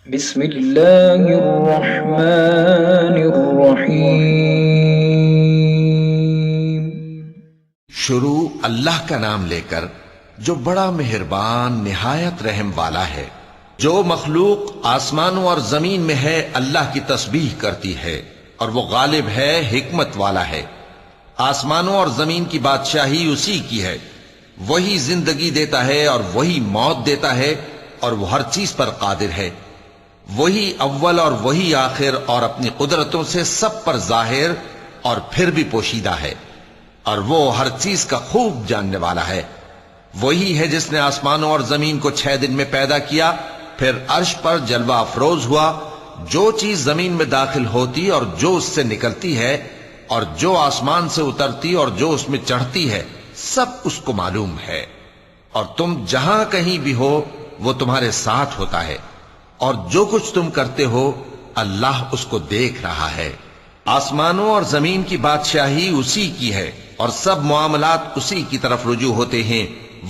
بسم اللہ الرحمن الرحیم۔ شروع اللہ کا نام لے کر جو بڑا مہربان نہایت رحم والا ہے۔ جو مخلوق آسمانوں اور زمین میں ہے اللہ کی تسبیح کرتی ہے، اور وہ غالب ہے، حکمت والا ہے۔ آسمانوں اور زمین کی بادشاہی اسی کی ہے، وہی زندگی دیتا ہے اور وہی موت دیتا ہے، اور وہ ہر چیز پر قادر ہے۔ وہی اول اور وہی آخر، اور اپنی قدرتوں سے سب پر ظاہر اور پھر بھی پوشیدہ ہے، اور وہ ہر چیز کا خوب جاننے والا ہے۔ وہی ہے جس نے آسمانوں اور زمین کو 6 دن میں پیدا کیا، پھر عرش پر جلوہ افروز ہوا۔ جو چیز زمین میں داخل ہوتی اور جو اس سے نکلتی ہے، اور جو آسمان سے اترتی اور جو اس میں چڑھتی ہے، سب اس کو معلوم ہے۔ اور تم جہاں کہیں بھی ہو وہ تمہارے ساتھ ہوتا ہے، اور جو کچھ تم کرتے ہو اللہ اس کو دیکھ رہا ہے۔ آسمانوں اور زمین کی بادشاہی اسی کی ہے، اور سب معاملات اسی کی طرف رجوع ہوتے ہیں۔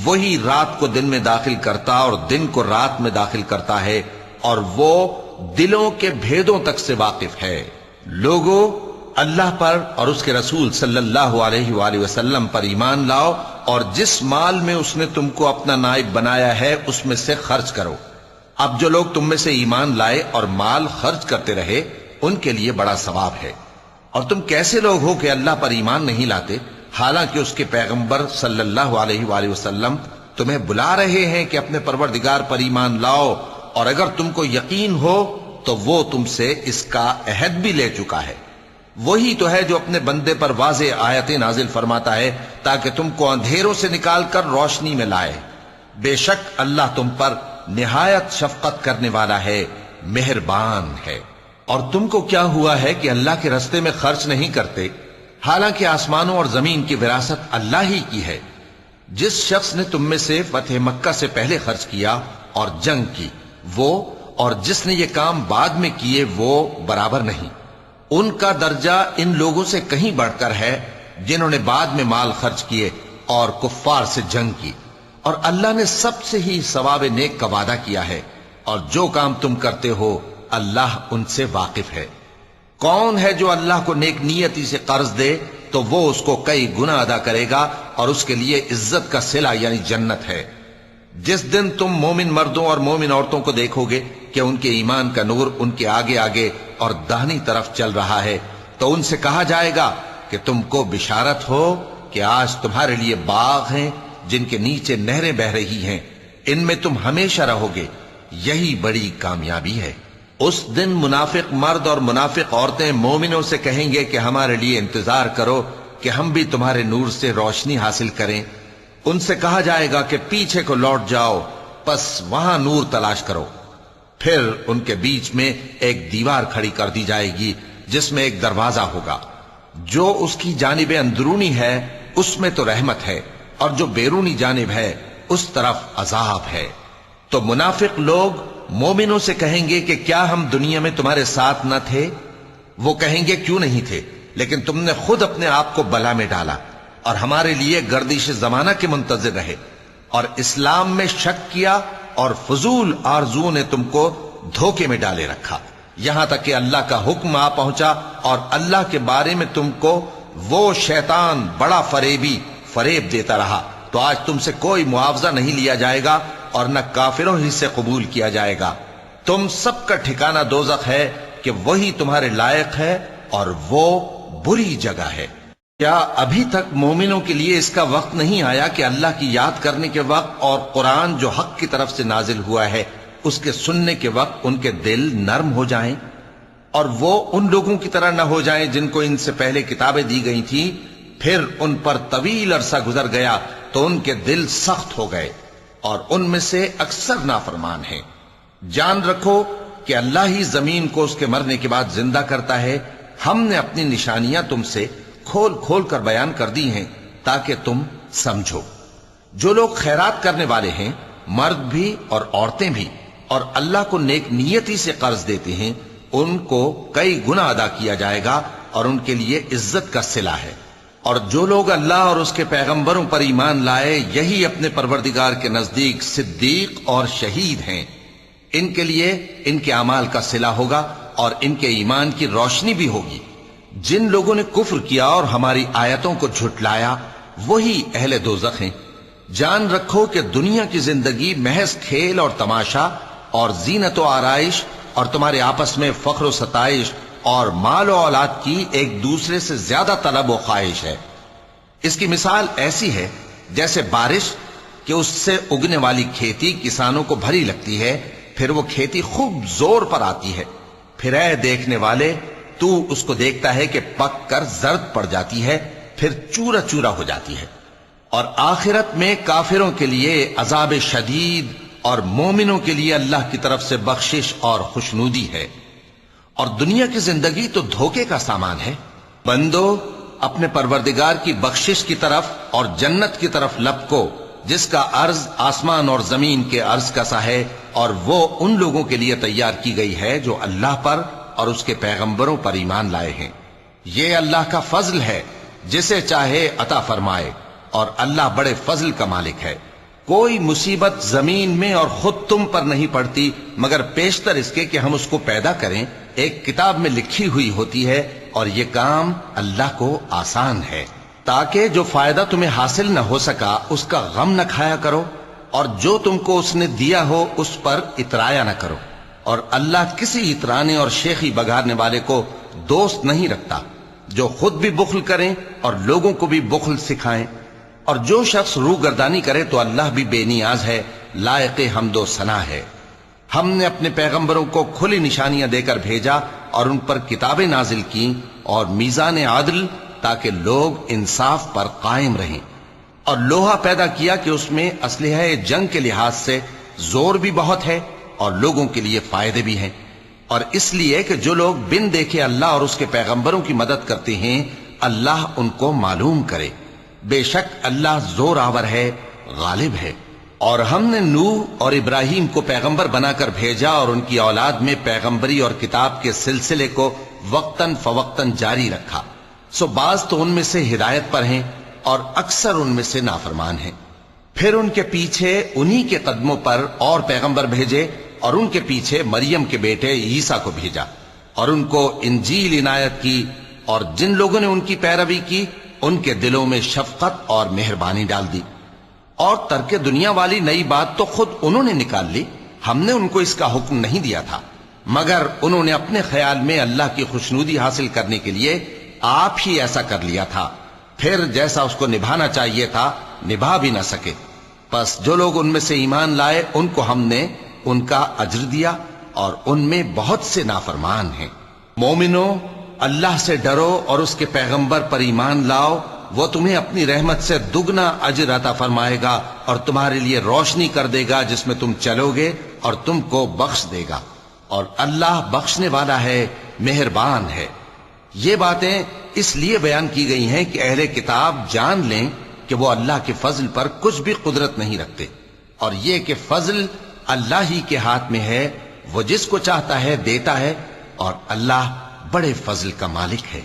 وہی رات کو دن میں داخل کرتا اور دن کو رات میں داخل کرتا ہے، اور وہ دلوں کے بھیدوں تک سے واقف ہے۔ لوگو، اللہ پر اور اس کے رسول صلی اللہ علیہ وآلہ وسلم پر ایمان لاؤ، اور جس مال میں اس نے تم کو اپنا نائب بنایا ہے اس میں سے خرچ کرو۔ اب جو لوگ تم میں سے ایمان لائے اور مال خرچ کرتے رہے ان کے لیے بڑا ثواب ہے۔ اور تم کیسے لوگ ہو کہ اللہ پر ایمان نہیں لاتے، حالانکہ اس کے پیغمبر صلی اللہ علیہ وآلہ وسلم تمہیں بلا رہے ہیں کہ اپنے پروردگار پر ایمان لاؤ، اور اگر تم کو یقین ہو تو وہ تم سے اس کا عہد بھی لے چکا ہے۔ وہی تو ہے جو اپنے بندے پر واضح آیتیں نازل فرماتا ہے تاکہ تم کو اندھیروں سے نکال کر روشنی میں لائے۔ بے شک اللہ تم پر نہایت شفقت کرنے والا ہے، مہربان ہے۔ اور تم کو کیا ہوا ہے کہ اللہ کے رستے میں خرچ نہیں کرتے، حالانکہ آسمانوں اور زمین کی وراثت اللہ ہی کی ہے۔ جس شخص نے تم میں سے فتح مکہ سے پہلے خرچ کیا اور جنگ کی، وہ اور جس نے یہ کام بعد میں کیے وہ برابر نہیں۔ ان کا درجہ ان لوگوں سے کہیں بڑھ کر ہے جنہوں نے بعد میں مال خرچ کیے اور کفار سے جنگ کی، اور اللہ نے سب سے ہی ثواب نیک کا وعدہ کیا ہے، اور جو کام تم کرتے ہو اللہ ان سے واقف ہے۔ کون ہے جو اللہ کو نیک نیتی سے قرض دے تو وہ اس کو کئی گنا ادا کرے گا، اور اس کے لیے عزت کا صلہ یعنی جنت ہے۔ جس دن تم مومن مردوں اور مومن عورتوں کو دیکھو گے کہ ان کے ایمان کا نور ان کے آگے آگے اور داہنی طرف چل رہا ہے، تو ان سے کہا جائے گا کہ تم کو بشارت ہو کہ آج تمہارے لیے باغ ہیں جن کے نیچے نہریں بہ رہی ہیں، ان میں تم ہمیشہ رہو گے، یہی بڑی کامیابی ہے۔ اس دن منافق مرد اور منافق عورتیں مومنوں سے کہیں گے کہ ہمارے لیے انتظار کرو کہ ہم بھی تمہارے نور سے روشنی حاصل کریں۔ ان سے کہا جائے گا کہ پیچھے کو لوٹ جاؤ، پس وہاں نور تلاش کرو۔ پھر ان کے بیچ میں ایک دیوار کھڑی کر دی جائے گی جس میں ایک دروازہ ہوگا، جو اس کی جانب اندرونی ہے اس میں تو رحمت ہے، اور جو بیرونی جانب ہے اس طرف عذاب ہے۔ تو منافق لوگ مومنوں سے کہیں گے کہ کیا ہم دنیا میں تمہارے ساتھ نہ تھے؟ وہ کہیں گے کیوں نہیں تھے، لیکن تم نے خود اپنے آپ کو بلا میں ڈالا اور ہمارے لیے گردش زمانہ کے منتظر رہے، اور اسلام میں شک کیا، اور فضول آرزوؤں نے تم کو دھوکے میں ڈالے رکھا، یہاں تک کہ اللہ کا حکم آ پہنچا، اور اللہ کے بارے میں تم کو وہ شیطان بڑا فریب دیتا رہا۔ تو آج تم سے کوئی معاوضہ نہیں لیا جائے گا، اور نہ کافروں ہی سے قبول کیا جائے گا۔ تم سب کا ٹھکانہ دوزخ ہے کہ وہی تمہارے لائق ہے، اور وہ بری جگہ ہے۔ کیا ابھی تک مومنوں کے لیے اس کا وقت نہیں آیا کہ اللہ کی یاد کرنے کے وقت اور قرآن جو حق کی طرف سے نازل ہوا ہے اس کے سننے کے وقت ان کے دل نرم ہو جائیں، اور وہ ان لوگوں کی طرح نہ ہو جائیں جن کو ان سے پہلے کتابیں دی گئی تھیں، پھر ان پر طویل عرصہ گزر گیا تو ان کے دل سخت ہو گئے، اور ان میں سے اکثر نافرمان ہیں۔ جان رکھو کہ اللہ ہی زمین کو اس کے مرنے کے بعد زندہ کرتا ہے۔ ہم نے اپنی نشانیاں تم سے کھول کھول کر بیان کر دی ہیں تاکہ تم سمجھو۔ جو لوگ خیرات کرنے والے ہیں، مرد بھی اور عورتیں بھی، اور اللہ کو نیک نیتی سے قرض دیتے ہیں، ان کو کئی گنا ادا کیا جائے گا، اور ان کے لیے عزت کا صلہ ہے۔ اور جو لوگ اللہ اور اس کے پیغمبروں پر ایمان لائے، یہی اپنے پروردگار کے نزدیک صدیق اور شہید ہیں۔ ان کے لیے ان کے اعمال کا صلہ ہوگا اور ان کے ایمان کی روشنی بھی ہوگی۔ جن لوگوں نے کفر کیا اور ہماری آیتوں کو جھٹلایا وہی اہل دوزخ ہیں۔ جان رکھو کہ دنیا کی زندگی محض کھیل اور تماشا اور زینت و آرائش اور تمہارے آپس میں فخر و ستائش اور مال و اولاد کی ایک دوسرے سے زیادہ طلب و خواہش ہے۔ اس کی مثال ایسی ہے جیسے بارش کہ اس سے اگنے والی کھیتی کسانوں کو بھری لگتی ہے، پھر وہ کھیتی خوب زور پر آتی ہے، پھر اے دیکھنے والے تو اس کو دیکھتا ہے کہ پک کر زرد پڑ جاتی ہے، پھر چورا چورا ہو جاتی ہے۔ اور آخرت میں کافروں کے لیے عذاب شدید اور مومنوں کے لیے اللہ کی طرف سے بخشش اور خوشنودی ہے۔ اور دنیا کی زندگی تو دھوکے کا سامان ہے۔ بندو اپنے پروردگار کی بخشش کی طرف اور جنت کی طرف لپکو جس کا عرض آسمان اور زمین کے عرض کا سا ہے، اور وہ ان لوگوں کے لیے تیار کی گئی ہے جو اللہ پر اور اس کے پیغمبروں پر ایمان لائے ہیں۔ یہ اللہ کا فضل ہے، جسے چاہے عطا فرمائے، اور اللہ بڑے فضل کا مالک ہے۔ کوئی مصیبت زمین میں اور خود تم پر نہیں پڑتی مگر پیشتر اس کے کہ ہم اس کو پیدا کریں ایک کتاب میں لکھی ہوئی ہوتی ہے، اور یہ کام اللہ کو آسان ہے، تاکہ جو فائدہ تمہیں حاصل نہ ہو سکا اس کا غم نہ کھایا کرو، اور جو تم کو اس نے دیا ہو اس پر اترایا نہ کرو۔ اور اللہ کسی اترانے اور شیخی بگارنے والے کو دوست نہیں رکھتا، جو خود بھی بخل کریں اور لوگوں کو بھی بخل سکھائیں۔ اور جو شخص روگردانی کرے تو اللہ بھی بے نیاز ہے، لائق حمد و ثنا ہے۔ ہم نے اپنے پیغمبروں کو کھلی نشانیاں دے کر بھیجا اور ان پر کتابیں نازل کی اور میزان عدل، تاکہ لوگ انصاف پر قائم رہیں، اور لوہا پیدا کیا کہ اس میں اسلحہ جنگ کے لحاظ سے زور بھی بہت ہے اور لوگوں کے لیے فائدے بھی ہیں، اور اس لیے کہ جو لوگ بن دیکھے اللہ اور اس کے پیغمبروں کی مدد کرتے ہیں اللہ ان کو معلوم کرے۔ بے شک اللہ زور آور ہے، غالب ہے۔ اور ہم نے نوح اور ابراہیم کو پیغمبر بنا کر بھیجا اور ان کی اولاد میں پیغمبری اور کتاب کے سلسلے کو وقتاً فوقتاً جاری رکھا، سو بعض تو ان میں سے ہدایت پر ہیں اور اکثر ان میں سے نافرمان ہیں۔ پھر ان کے پیچھے انہی کے قدموں پر اور پیغمبر بھیجے، اور ان کے پیچھے مریم کے بیٹے عیسیٰ کو بھیجا، اور ان کو انجیل عنایت کی، اور جن لوگوں نے ان کی پیروی کی ان کے دلوں میں شفقت اور مہربانی ڈال دی۔ اور ترک دنیا والی نئی بات تو خود انہوں نے نکال لی، ہم نے ان کو اس کا حکم نہیں دیا تھا، مگر انہوں نے اپنے خیال میں اللہ کی خوشنودی حاصل کرنے کے لیے آپ ہی ایسا کر لیا تھا، پھر جیسا اس کو نبھانا چاہیے تھا نبھا بھی نہ سکے۔ پس جو لوگ ان میں سے ایمان لائے ان کو ہم نے ان کا اجر دیا، اور ان میں بہت سے نافرمان ہیں۔ مومنو اللہ سے ڈرو اور اس کے پیغمبر پر ایمان لاؤ، وہ تمہیں اپنی رحمت سے دگنا اجر عطا فرمائے گا اور تمہارے لیے روشنی کر دے گا جس میں تم چلو گے، اور تم کو بخش دے گا، اور اللہ بخشنے والا ہے، مہربان ہے۔ یہ باتیں اس لیے بیان کی گئی ہیں کہ اہل کتاب جان لیں کہ وہ اللہ کے فضل پر کچھ بھی قدرت نہیں رکھتے، اور یہ کہ فضل اللہ ہی کے ہاتھ میں ہے، وہ جس کو چاہتا ہے دیتا ہے، اور اللہ بڑے فضل کا مالک ہے۔